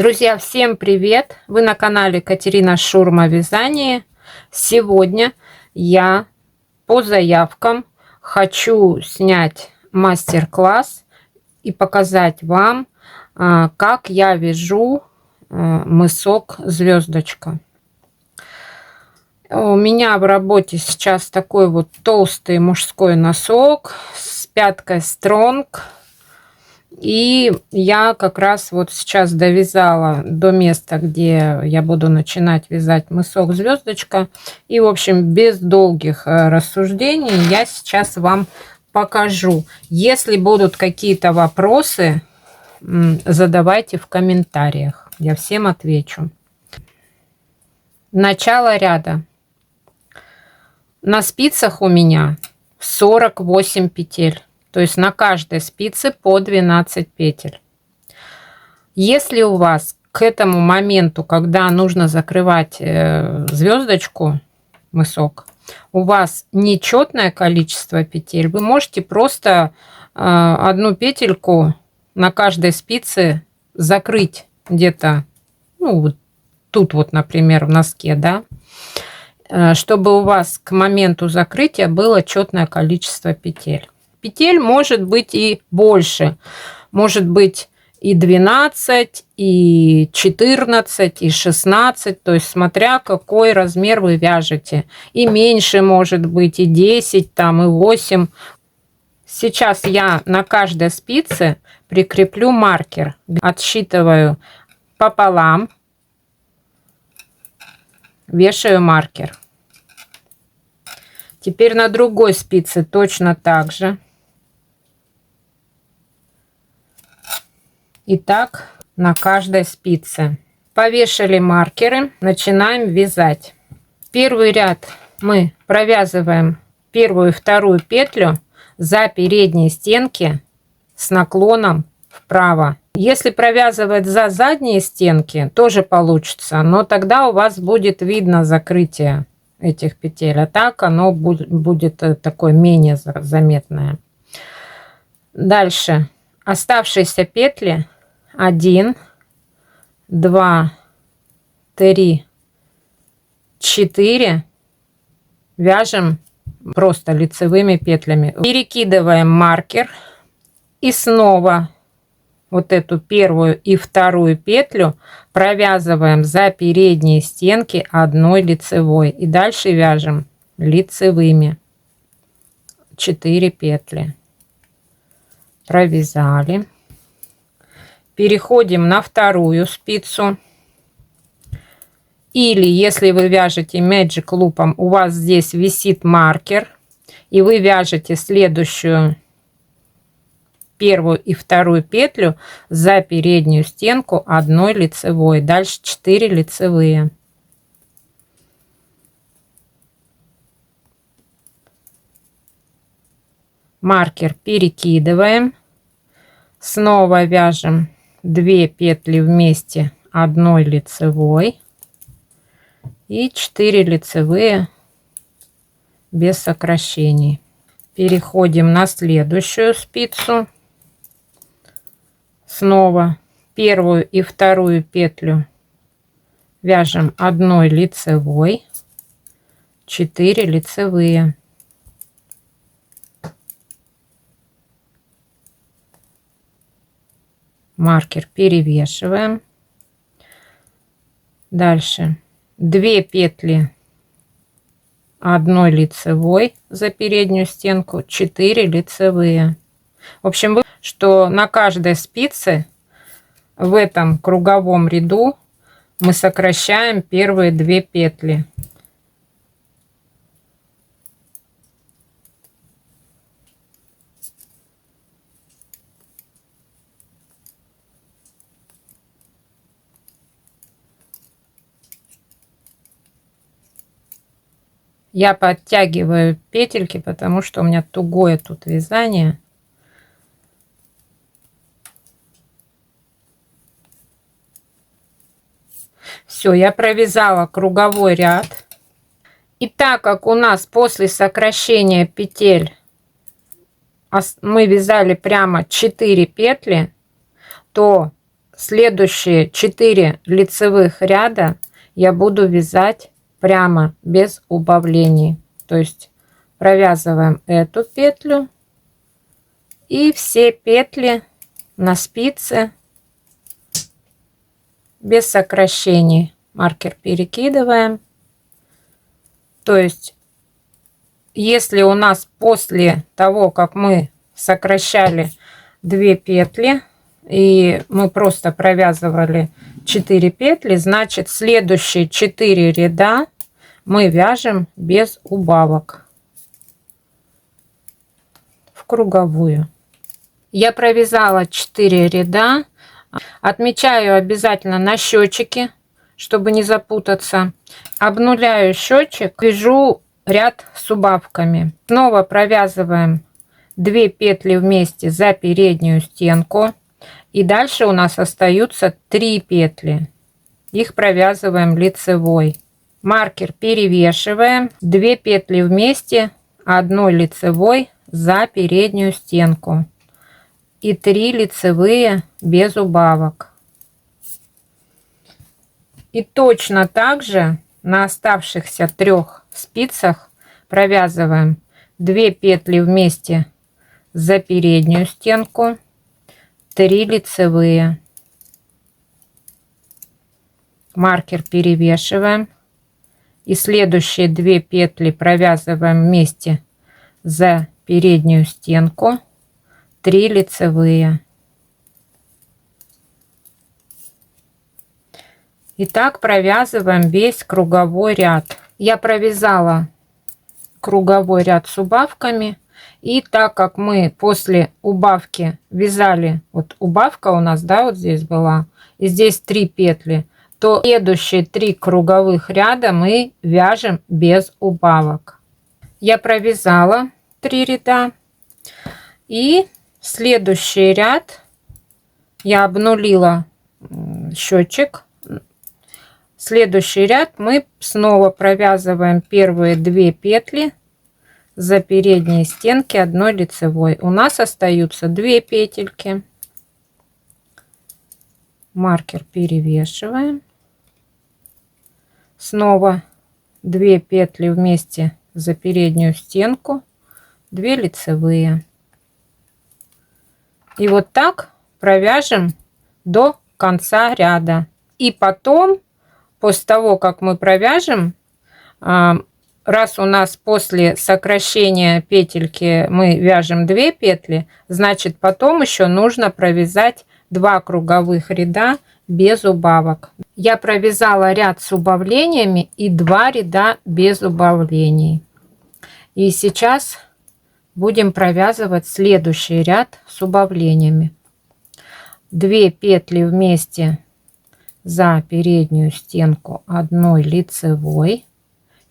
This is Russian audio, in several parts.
Друзья, всем привет! Вы на канале Катерина Шурма Вязание. Сегодня я по заявкам хочу снять мастер-класс и показать вам, как я вяжу мысок звездочка. У меня в работе сейчас такой вот толстый мужской носок с пяткой Strong. И я как раз вот сейчас довязала до места, где я буду начинать вязать мысок звездочка. И, в общем, без долгих рассуждений я сейчас вам покажу. Если будут какие-то вопросы, задавайте в комментариях. Я всем отвечу. Начало ряда. На спицах у меня 48 петель. То есть на каждой спице по 12 петель. Если у вас к этому моменту, когда нужно закрывать звездочку, мысок, у вас нечетное количество петель, вы можете просто одну петельку на каждой спице закрыть где-то, ну, вот тут вот, например, в носке, да, чтобы у вас к моменту закрытия было четное количество петель. Петель может быть и больше, может быть и 12, и 14, и 16, то есть смотря какой размер вы вяжете. И меньше может быть, и 10, там, и 8. Сейчас я на каждой спице прикреплю маркер, отсчитываю пополам, вешаю маркер. Теперь на другой спице точно так же. И так на каждой спице. Повешали маркеры, начинаем вязать. Первый ряд мы провязываем первую и вторую петлю за передние стенки с наклоном вправо. Если провязывать за задние стенки, тоже получится, но тогда у вас будет видно закрытие этих петель, а так оно будет такое менее заметное. Дальше оставшиеся петли 1, 2, 3, 4 вяжем просто лицевыми петлями. Перекидываем маркер и снова вот эту первую и вторую петлю провязываем за передние стенки одной лицевой и дальше вяжем лицевыми 4 петли. Провязали. Переходим на вторую спицу. Или если вы вяжете Magic Loop, у вас здесь висит маркер, и вы вяжете следующую первую и вторую петлю за переднюю стенку одной лицевой. Дальше 4 лицевые. Маркер перекидываем. Снова вяжем 2 петли вместе одной лицевой. И 4 лицевые без сокращений. Переходим на следующую спицу. Снова первую и вторую петлю вяжем одной лицевой, 4 лицевые. Маркер перевешиваем. Дальше 2 петли одной лицевой за переднюю стенку, 4 лицевые. В общем, что на каждой спице в этом круговом ряду мы сокращаем первые 2 петли. Я подтягиваю петельки, потому что у меня тугое тут вязание. Все, я провязала круговой ряд. И так как у нас после сокращения петель мы вязали прямо 4 петли, то Следующие 4 лицевых ряда я буду вязать прямо без убавлений. То есть провязываем эту петлю и все петли на спице без сокращений. Маркер перекидываем. То есть если у нас после того, как мы сокращали 2 петли и мы просто провязывали 4 петли, значит следующие 4 ряда мы вяжем без убавок в круговую. Я провязала 4 ряда. Отмечаю обязательно на счетчике, чтобы не запутаться. Обнуляю счетчик, вяжу ряд с убавками. Снова провязываем 2 петли вместе за переднюю стенку. И дальше у нас остаются 3 петли. Их провязываем лицевой. Маркер перевешиваем. 2 петли вместе, 1 лицевой за переднюю стенку. И 3 лицевые без убавок. И точно так же на оставшихся 3 спицах провязываем 2 петли вместе за переднюю стенку, 3 лицевые. Маркер перевешиваем. И следующие 2 петли провязываем вместе за переднюю стенку, 3 лицевые. И так провязываем весь круговой ряд. Я провязала круговой ряд с убавками. И так как мы после убавки вязали, вот убавка у нас, да, вот здесь была, и здесь 3 петли, то следующие 3 круговых ряда мы вяжем без убавок. Я провязала 3 ряда. И следующий ряд я обнулила счетчик. Следующий ряд мы снова провязываем первые 2 петли за передние стенки 1 лицевой. У нас остаются 2 петельки. Маркер перевешиваем. Снова 2 петли вместе за переднюю стенку, 2 лицевые. И вот так провяжем до конца ряда. И потом, после того, как мы провяжем, раз у нас после сокращения петельки мы вяжем 2 петли, значит потом еще нужно провязать 2 круговых ряда без убавок. Я провязала ряд с убавлениями и 2 ряда без убавлений. И сейчас будем провязывать следующий ряд с убавлениями. 2 петли вместе за переднюю стенку 1 лицевой.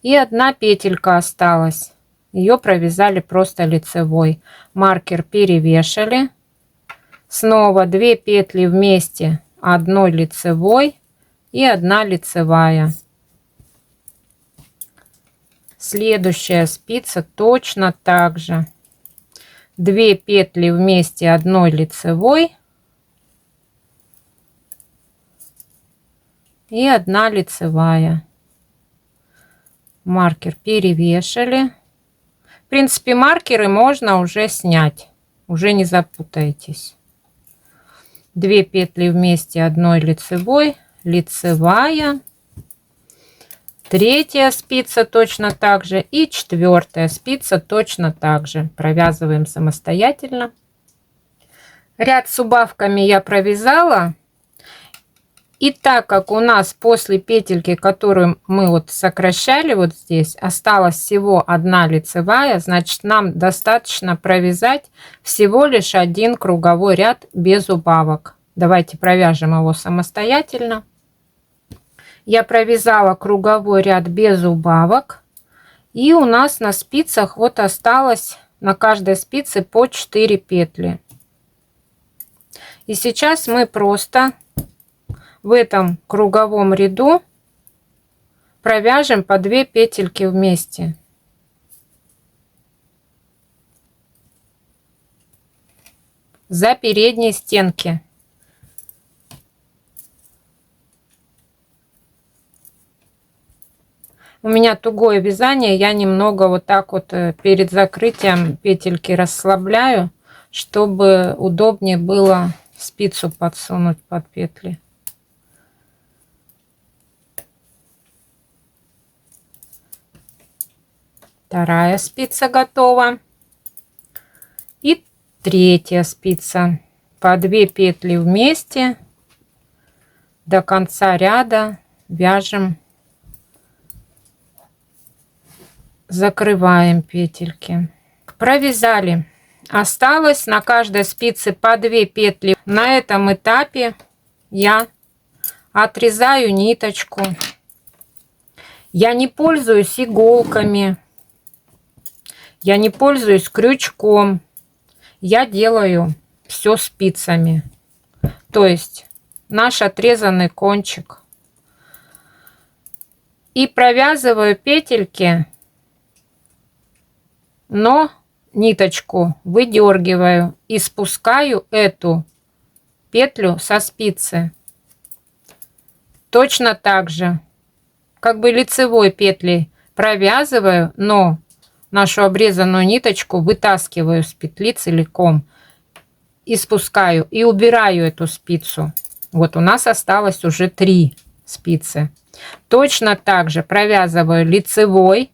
И 1 петелька осталась. Ее провязали просто лицевой. Маркер перевешали. Снова 2 петли вместе, 1 лицевой и 1 лицевая. Следующая спица точно так же. 2 петли вместе, 1 лицевой и 1 лицевая. Маркер перевешали. В принципе, маркеры можно уже снять, уже не запутаетесь. 2 петли вместе, 1 лицевой, лицевая. 3 спица точно так же и 4 спица точно так же. Провязываем самостоятельно. Ряд с убавками я провязала. И так как у нас после петельки, которую мы вот сокращали вот здесь, осталась всего 1 лицевая, значит нам достаточно провязать всего лишь 1 круговой ряд без убавок. Давайте провяжем его самостоятельно. Я провязала круговой ряд без убавок. И у нас на спицах вот осталось на каждой спице по 4 петли. И сейчас мы просто в этом круговом ряду провяжем по 2 петельки вместе. За передние стенки. У меня тугое вязание, я немного вот так вот перед закрытием петельки расслабляю, чтобы удобнее было спицу подсунуть под петли. Вторая спица готова. И третья спица. По 2 петли вместе до конца ряда вяжем, закрываем петельки. Провязали. Осталось на каждой спице по 2 петли. На этом этапе я отрезаю ниточку. Я не пользуюсь иголками. Я не пользуюсь крючком. Я делаю все спицами. То есть наш отрезанный кончик. И провязываю петельки, но ниточку выдергиваю и спускаю эту петлю со спицы. Точно так же, как бы лицевой петлей провязываю, но нашу обрезанную ниточку вытаскиваю с петли целиком и спускаю, и убираю эту спицу. Вот у нас осталось уже 3 спицы. Точно так же провязываю лицевой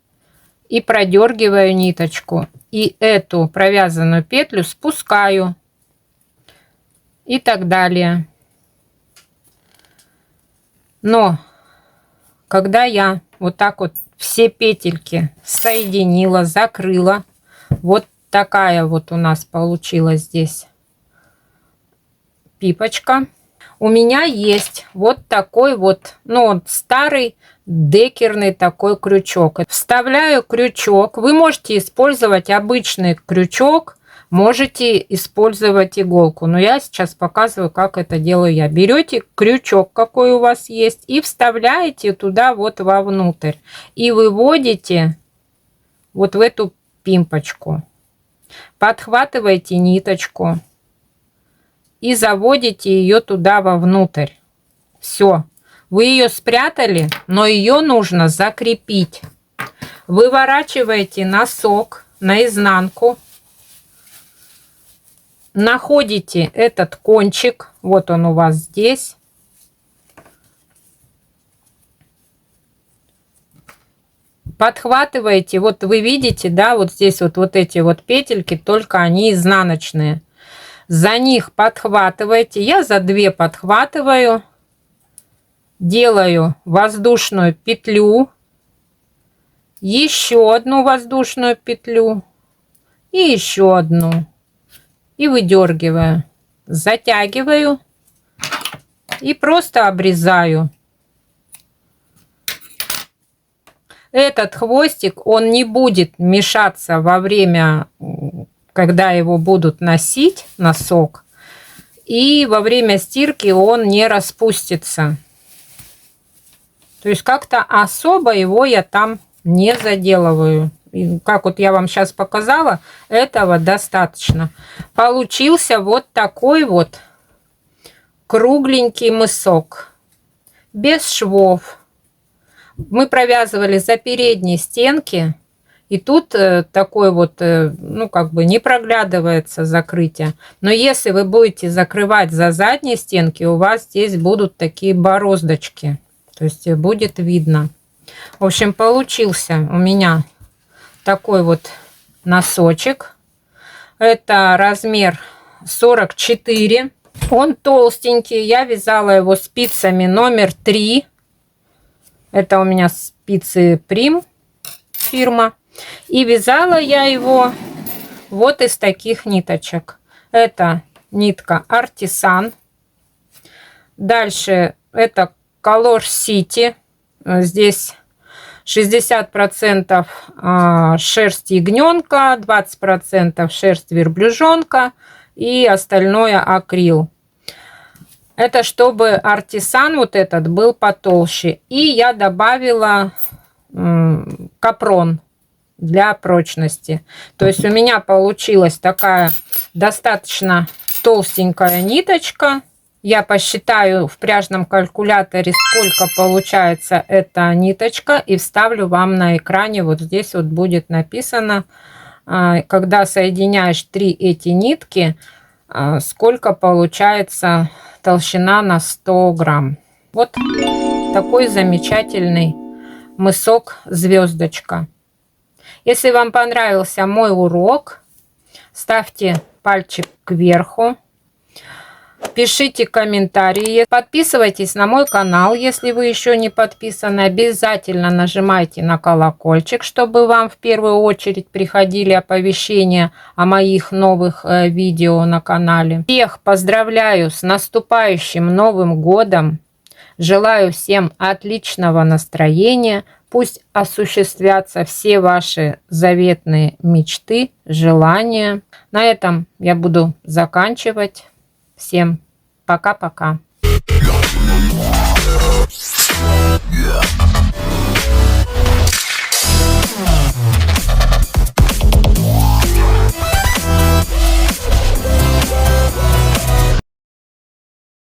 и продергиваю ниточку. И эту провязанную петлю спускаю. И так далее. Но когда я вот так вот все петельки соединила, закрыла, вот такая вот у нас получилась здесь пипочка. У меня есть вот такой вот, ну, старый декерный такой крючок. Вставляю крючок. Вы можете использовать обычный крючок, можете использовать иголку. Но я сейчас показываю, как это делаю я. Берете крючок, какой у вас есть, и вставляете туда вот вовнутрь. И выводите вот в эту пимпочку. Подхватываете ниточку и заводите ее туда вовнутрь. Все. Вы ее спрятали, но ее нужно закрепить. Выворачиваете носок наизнанку. Находите этот кончик. Вот он у вас здесь. Подхватываете. Вот вы видите, да, вот здесь вот эти вот петельки, только они изнаночные. За них подхватываете. Я за 2 подхватываю. Делаю воздушную петлю. Еще одну воздушную петлю. И еще одну. И выдергиваю. Затягиваю. И просто обрезаю. Этот хвостик, он не будет мешаться во время, когда его будут носить, носок. И во время стирки он не распустится. То есть как-то особо его я там не заделываю. И как вот я вам сейчас показала, этого достаточно. Получился вот такой вот кругленький мысок. Без швов. Мы провязывали за передние стенки. И тут такой вот, ну, как бы не проглядывается закрытие. Но если вы будете закрывать за задние стенки, у вас здесь будут такие бороздочки. То есть будет видно. В общем, получился у меня такой вот носочек. Это размер 44. Он толстенький. Я вязала его спицами номер 3. Это у меня спицы Прим фирма. И вязала я его вот из таких ниточек. Это нитка Artisan. Дальше это Color City. Здесь 60% шерсть ягненка, 20% шерсть верблюжонка и остальное акрил. Это чтобы артисан вот этот был потолще. И я добавила капрон для прочности. То есть у меня получилась такая достаточно толстенькая ниточка. Я посчитаю в пряжном калькуляторе, сколько получается эта ниточка, и вставлю вам на экране. Вот здесь вот будет написано, когда соединяешь 3 эти нитки, сколько получается толщина на 100 грамм. Вот такой замечательный мысок звездочка. Если вам понравился мой урок, ставьте пальчик кверху. Пишите комментарии, подписывайтесь на мой канал, если вы еще не подписаны. Обязательно нажимайте на колокольчик, чтобы вам в первую очередь приходили оповещения о моих новых видео на канале. Всех поздравляю с наступающим Новым годом. Желаю всем отличного настроения. Пусть осуществятся все ваши заветные мечты, желания. На этом я буду заканчивать. Всем пока-пока.